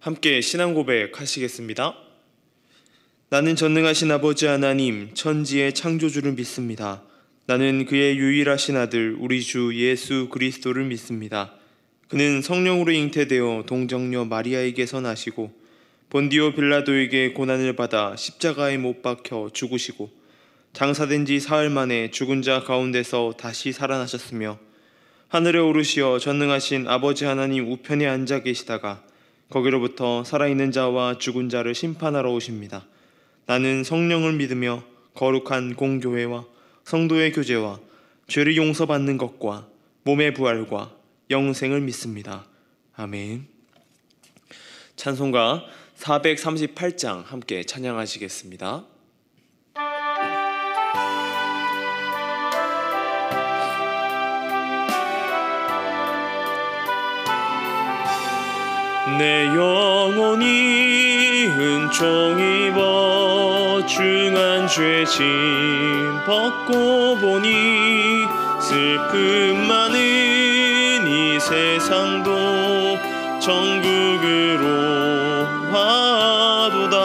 함께 신앙 고백하시겠습니다. 나는 전능하신 아버지 하나님, 천지의 창조주를 믿습니다. 나는 그의 유일하신 아들 우리 주 예수 그리스도를 믿습니다. 그는 성령으로 잉태되어 동정녀 마리아에게서 나시고 본디오 빌라도에게 고난을 받아 십자가에 못 박혀 죽으시고 장사된 지 사흘 만에 죽은 자 가운데서 다시 살아나셨으며 하늘에 오르시어 전능하신 아버지 하나님 우편에 앉아 계시다가 거기로부터 살아있는 자와 죽은 자를 심판하러 오십니다. 나는 성령을 믿으며 거룩한 공교회와 성도의 교제와 죄를 용서받는 것과 몸의 부활과 영생을 믿습니다. 아멘. 찬송가 438장 함께 찬양하시겠습니다. 내 영혼이 은총 입어 중한 죄짐 벗고 보니 슬픔 많은 이 세상도 천국으로 와도다.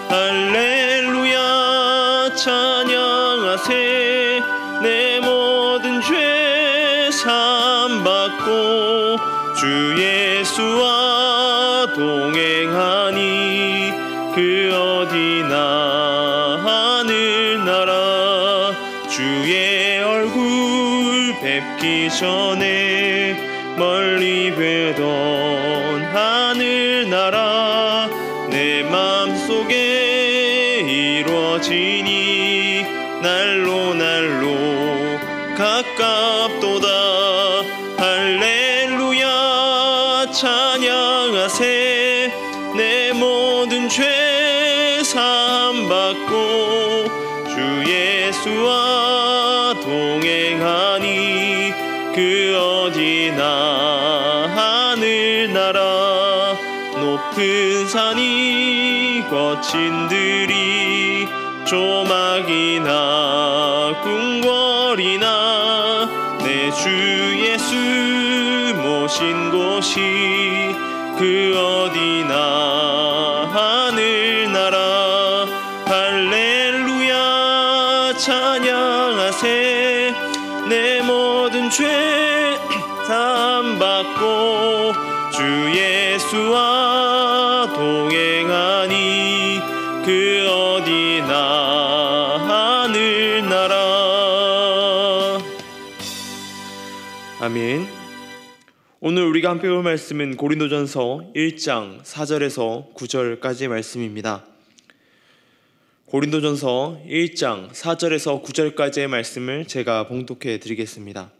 할렐루야 찬양하세. 내 모든 죄 사함받고 주 예수와 동행하니 그 어디나 하늘나라. 주의 얼굴 뵙기 전에 멀리 뵈던 하늘나라 내 맘속에 이루어지니 날로 날로 가깝도다. 할렐루야 찬양하세. 내 모든 죄 사함받고 주 예수와 동행하니 그 어디나 하늘나라. 높은 산이 거친 들이 조막이나 궁궐이나 내 주 예수 모신 곳이 그 어디나 하늘나라. 할렐루야 찬양하세. 내 모든 죄 사함받고 주 예수와 동행하니 그 어디나 하늘나라. 아멘. 오늘 우리가 함께 볼 말씀은 고린도전서 1장 4절에서 9절까지의 말씀입니다. 고린도전서 1장 4절에서 9절까지의 말씀을 제가 봉독해 드리겠습니다.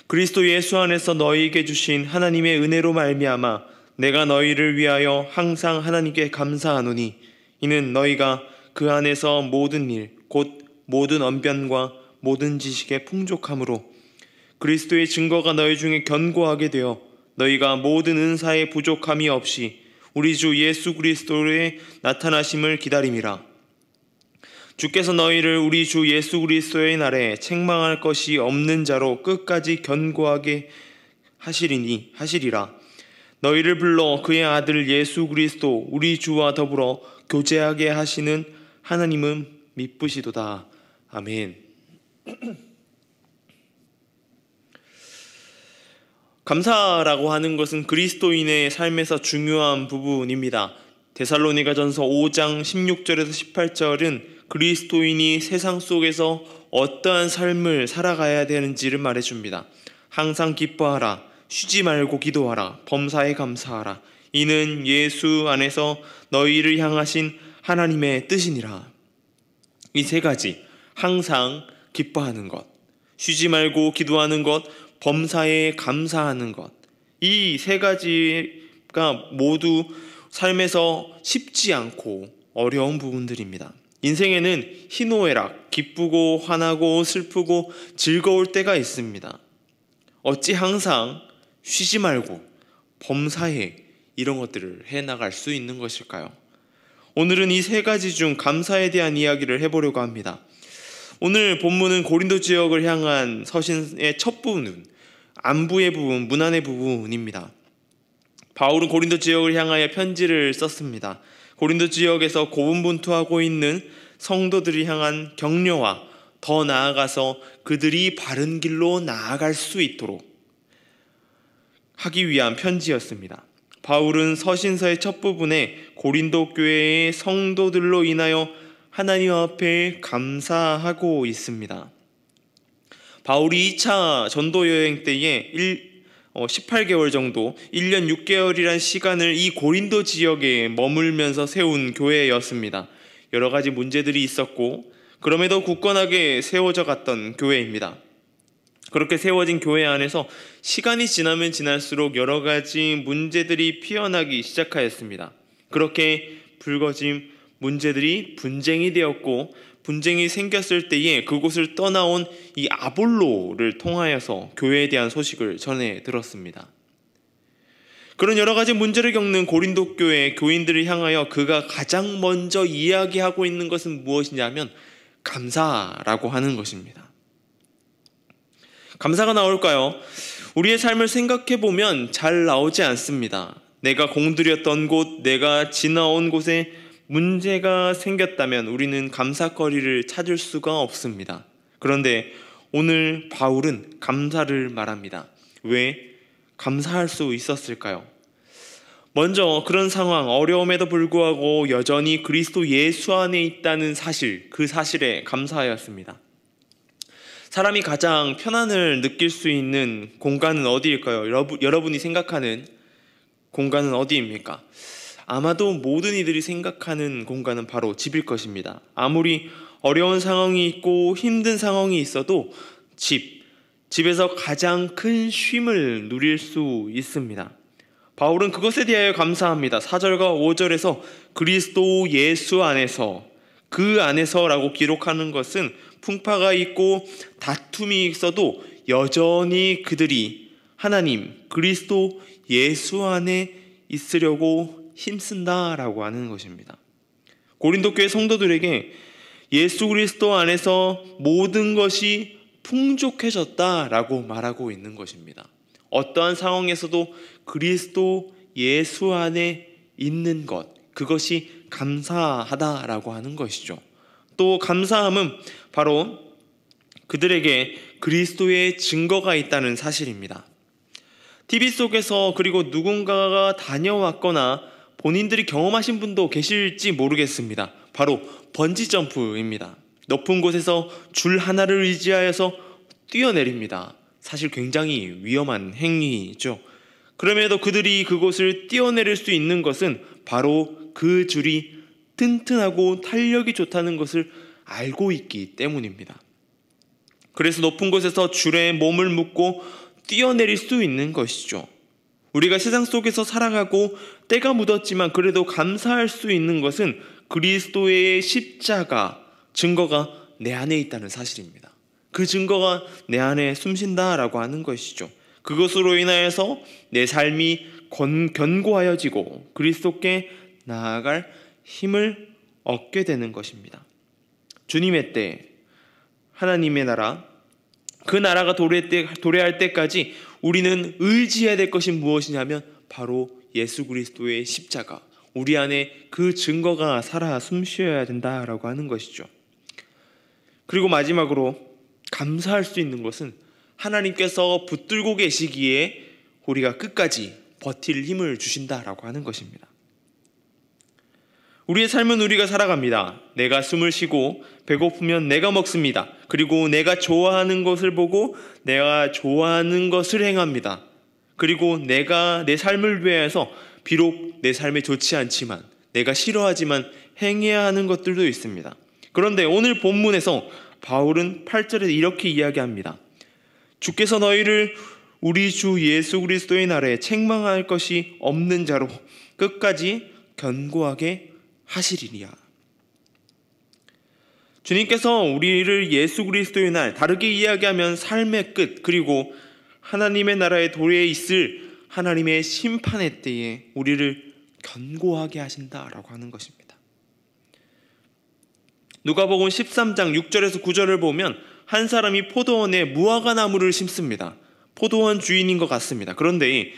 그리스도 예수 안에서 너희에게 주신 하나님의 은혜로 말미암아 내가 너희를 위하여 항상 하나님께 감사하노니 이는 너희가 그 안에서 모든 일 곧 모든 언변과 모든 지식의 풍족함으로 그리스도의 증거가 너희 중에 견고하게 되어 너희가 모든 은사의 부족함이 없이 우리 주 예수 그리스도의 나타나심을 기다림이라. 주께서 너희를 우리 주 예수 그리스도의 날에 책망할 것이 없는 자로 끝까지 견고하게 하시리라. 너희를 불러 그의 아들 예수 그리스도 우리 주와 더불어 교제하게 하시는 하나님은 미쁘시도다. 아멘. 감사라고 하는 것은 그리스도인의 삶에서 중요한 부분입니다. 데살로니가전서 5장 16절에서 18절은 그리스도인이 세상 속에서 어떠한 삶을 살아가야 되는지를 말해줍니다. 항상 기뻐하라, 쉬지 말고 기도하라, 범사에 감사하라. 이는 예수 안에서 너희를 향하신 하나님의 뜻이니라. 이 세 가지, 항상 기뻐하는 것, 쉬지 말고 기도하는 것, 범사에 감사하는 것, 이 세 가지가 모두 삶에서 쉽지 않고 어려운 부분들입니다. 인생에는 희노애락, 기쁘고 화나고 슬프고 즐거울 때가 있습니다. 어찌 항상 쉬지 말고 범사에 이런 것들을 해나갈 수 있는 것일까요? 오늘은 이 세 가지 중 감사에 대한 이야기를 해보려고 합니다. 오늘 본문은 고린도 지역을 향한 서신의 첫 부분은 안부의 부분, 문안의 부분입니다. 바울은 고린도 지역을 향하여 편지를 썼습니다. 고린도 지역에서 고분분투하고 있는 성도들이 향한 격려와 더 나아가서 그들이 바른 길로 나아갈 수 있도록 하기 위한 편지였습니다. 바울은 서신서의 첫 부분에 고린도 교회의 성도들로 인하여 하나님 앞에 감사하고 있습니다. 바울이 2차 전도 여행 때에 18개월 정도, 1년 6개월이란 시간을 이 고린도 지역에 머물면서 세운 교회였습니다. 여러 가지 문제들이 있었고 그럼에도 굳건하게 세워져 갔던 교회입니다. 그렇게 세워진 교회 안에서 시간이 지나면 지날수록 여러 가지 문제들이 피어나기 시작하였습니다. 그렇게 불거진 문제들이 분쟁이 되었고, 분쟁이 생겼을 때에 그곳을 떠나온 이 아볼로를 통하여서 교회에 대한 소식을 전해 들었습니다. 그런 여러 가지 문제를 겪는 고린도 교회 교인들을 향하여 그가 가장 먼저 이야기하고 있는 것은 무엇이냐면 감사라고 하는 것입니다. 감사가 나올까요? 우리의 삶을 생각해 보면 잘 나오지 않습니다. 내가 공들였던 곳, 내가 지나온 곳에 문제가 생겼다면 우리는 감사거리를 찾을 수가 없습니다. 그런데 오늘 바울은 감사를 말합니다. 왜 감사할 수 있었을까요? 먼저 그런 상황, 어려움에도 불구하고 여전히 그리스도 예수 안에 있다는 사실, 그 사실에 감사하였습니다. 사람이 가장 편안을 느낄 수 있는 공간은 어디일까요? 여러분이 생각하는 공간은 어디입니까? 아마도 모든 이들이 생각하는 공간은 바로 집일 것입니다. 아무리 어려운 상황이 있고 힘든 상황이 있어도 집에서 가장 큰 쉼을 누릴 수 있습니다. 바울은 그것에 대하여 감사합니다. 4절과 5절에서 그리스도 예수 안에서, 그 안에서라고 기록하는 것은 풍파가 있고 다툼이 있어도 여전히 그들이 하나님, 그리스도 예수 안에 있으려고 힘쓴다라고 하는 것입니다. 고린도 교회 성도들에게 예수 그리스도 안에서 모든 것이 풍족해졌다라고 말하고 있는 것입니다. 어떠한 상황에서도 그리스도 예수 안에 있는 것, 그것이 감사하다라고 하는 것이죠. 또 감사함은 바로 그들에게 그리스도의 증거가 있다는 사실입니다. TV 속에서 그리고 누군가가 다녀왔거나 본인들이 경험하신 분도 계실지 모르겠습니다. 바로 번지점프입니다. 높은 곳에서 줄 하나를 의지하여서 뛰어내립니다. 사실 굉장히 위험한 행위죠. 그럼에도 그들이 그곳을 뛰어내릴 수 있는 것은 바로 그 줄이 튼튼하고 탄력이 좋다는 것을 알고 있기 때문입니다. 그래서 높은 곳에서 줄에 몸을 묶고 뛰어내릴 수 있는 것이죠. 우리가 세상 속에서 살아가고 때가 묻었지만 그래도 감사할 수 있는 것은 그리스도의 십자가 증거가 내 안에 있다는 사실입니다. 그 증거가 내 안에 숨쉰다라고 하는 것이죠. 그것으로 인하여서 내 삶이 견고하여지고 그리스도께 나아갈 힘을 얻게 되는 것입니다. 주님의 때, 하나님의 나라, 그 나라가 도래할 때까지 우리는 의지해야 될 것이 무엇이냐면 바로 예수 그리스도의 십자가, 우리 안에 그 증거가 살아 숨쉬어야 된다라고 하는 것이죠. 그리고 마지막으로 감사할 수 있는 것은 하나님께서 붙들고 계시기에 우리가 끝까지 버틸 힘을 주신다라고 하는 것입니다. 우리의 삶은 우리가 살아갑니다. 내가 숨을 쉬고 배고프면 내가 먹습니다. 그리고 내가 좋아하는 것을 보고 내가 좋아하는 것을 행합니다. 그리고 내가 내 삶을 위해서 비록 내 삶에 좋지 않지만 내가 싫어하지만 행해야 하는 것들도 있습니다. 그런데 오늘 본문에서 바울은 8절에 이렇게 이야기합니다. 주께서 너희를 우리 주 예수 그리스도의 날에 책망할 것이 없는 자로 끝까지 견고하게 하시리니라. 주님께서 우리를 예수 그리스도의 날, 다르게 이야기하면 삶의 끝, 그리고 하나님의 나라에 도래해 있을 하나님의 심판의 때에 우리를 견고하게 하신다라고 하는 것입니다. 누가복음 13장 6절에서 9절을 보면 한 사람이 포도원에 무화과 나무를 심습니다. 포도원 주인인 것 같습니다. 그런데 이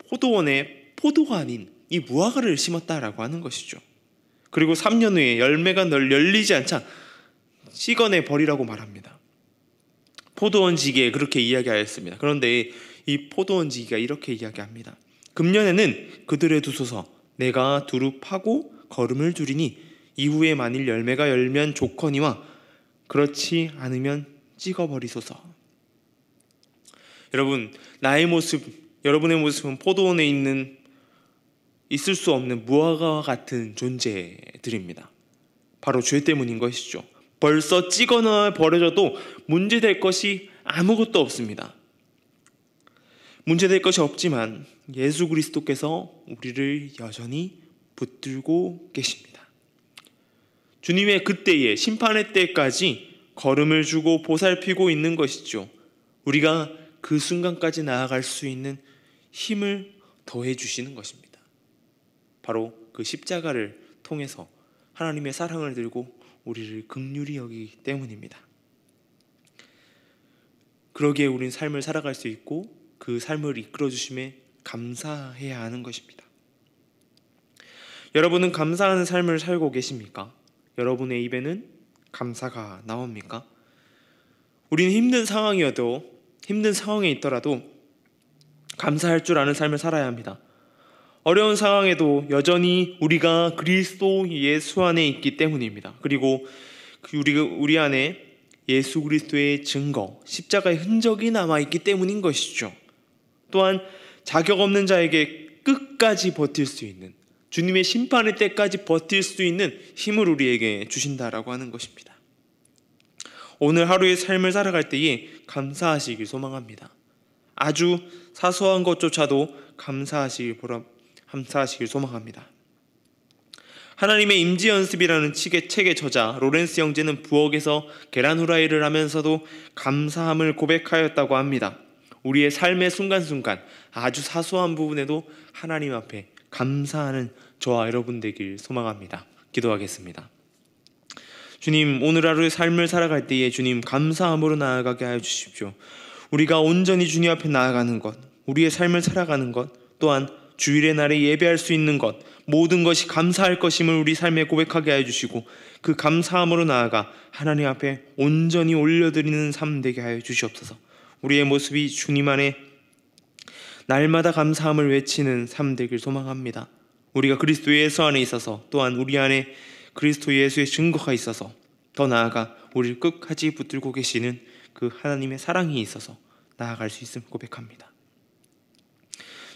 포도원에 포도가 아닌 이 무화과를 심었다라고 하는 것이죠. 그리고 3년 후에 열매가 열리지 않자 씻어내 버리라고 말합니다. 포도원지기에 그렇게 이야기하였습니다. 그런데 이 포도원지기가 이렇게 이야기합니다. 금년에는 그들에 두소서. 내가 두루 파고 거름을 두리니 이후에 만일 열매가 열면 좋거니와 그렇지 않으면 찍어버리소서. 여러분, 여러분의 모습은 포도원에 있을 수 없는 무화과와 같은 존재들입니다. 바로 죄 때문인 것이죠. 벌써 찍어놔 버려져도 문제될 것이 아무것도 없습니다. 문제될 것이 없지만 예수 그리스도께서 우리를 여전히 붙들고 계십니다. 주님의 그때에 심판의 때까지 걸음을 주고 보살피고 있는 것이죠. 우리가 그 순간까지 나아갈 수 있는 힘을 더해 주시는 것입니다. 바로 그 십자가를 통해서 하나님의 사랑을 들고 우리를 긍휼히 여기기 때문입니다. 그러기에 우린 삶을 살아갈 수 있고 그 삶을 이끌어 주심에 감사해야 하는 것입니다. 여러분은 감사하는 삶을 살고 계십니까? 여러분의 입에는 감사가 나옵니까? 우리는 힘든 상황에 있더라도 감사할 줄 아는 삶을 살아야 합니다. 어려운 상황에도 여전히 우리가 그리스도 예수 안에 있기 때문입니다. 그리고 우리 안에 예수 그리스도의 증거, 십자가의 흔적이 남아있기 때문인 것이죠. 또한 자격 없는 자에게 끝까지 버틸 수 있는, 주님의 심판의 때까지 버틸 수 있는 힘을 우리에게 주신다라고 하는 것입니다. 오늘 하루의 삶을 살아갈 때에 감사하시길 소망합니다. 아주 사소한 것조차도 감사하시길 소망합니다. 하나님의 임지연습이라는 책의 저자 로렌스 형제는 부엌에서 계란 후라이를 하면서도 감사함을 고백하였다고 합니다. 우리의 삶의 순간순간 아주 사소한 부분에도 하나님 앞에 감사하는 저와 여러분 되길 소망합니다. 기도하겠습니다. 주님, 오늘 하루의 삶을 살아갈 때에 주님 감사함으로 나아가게 하여 주십시오. 우리가 온전히 주님 앞에 나아가는 것, 우리의 삶을 살아가는 것, 또한 주일의 날에 예배할 수 있는 것, 모든 것이 감사할 것임을 우리 삶에 고백하게 하여 주시고 그 감사함으로 나아가 하나님 앞에 온전히 올려드리는 삶 되게 하여 주시옵소서. 우리의 모습이 주님 안에 날마다 감사함을 외치는 삶 되길 소망합니다. 우리가 그리스도 예수 안에 있어서 또한 우리 안에 그리스도 예수의 증거가 있어서 더 나아가 우리를 끝까지 붙들고 계시는 그 하나님의 사랑이 있어서 나아갈 수 있음을 고백합니다.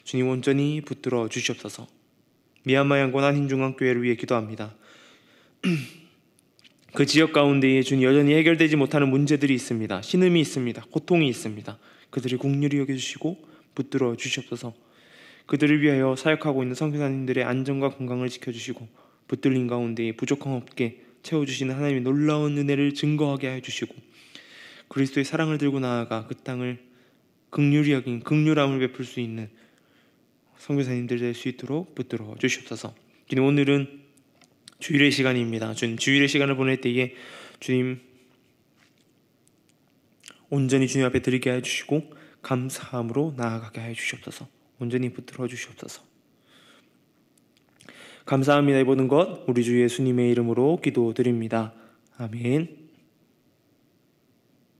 주님 온전히 붙들어 주시옵소서. 미얀마 양곤 한인중앙교회를 위해 기도합니다. 그 지역 가운데에 주님 여전히 해결되지 못하는 문제들이 있습니다. 신음이 있습니다. 고통이 있습니다. 그들을 긍휼히 여겨주시고 붙들어 주시옵소서. 그들을 위하여 사역하고 있는 선교사님들의 안전과 건강을 지켜주시고 붙들림 가운데에 부족함 없게 채워주시는 하나님의 놀라운 은혜를 증거하게 하여 주시고 그리스도의 사랑을 들고 나아가 그 땅을 긍휼히 여긴 긍휼함을 베풀 수 있는 선교사님들 될 수 있도록 붙들어 주시옵소서. 주님, 오늘은 주일의 시간입니다. 주님, 주일의 시간을 보낼 때에 주님 온전히 주님 앞에 드리게 하여 주시고 감사함으로 나아가게 하여 주시옵소서. 온전히 붙들어 주시옵소서. 감사합니다. 이 모든 것 우리 주 예수님의 이름으로 기도드립니다. 아멘.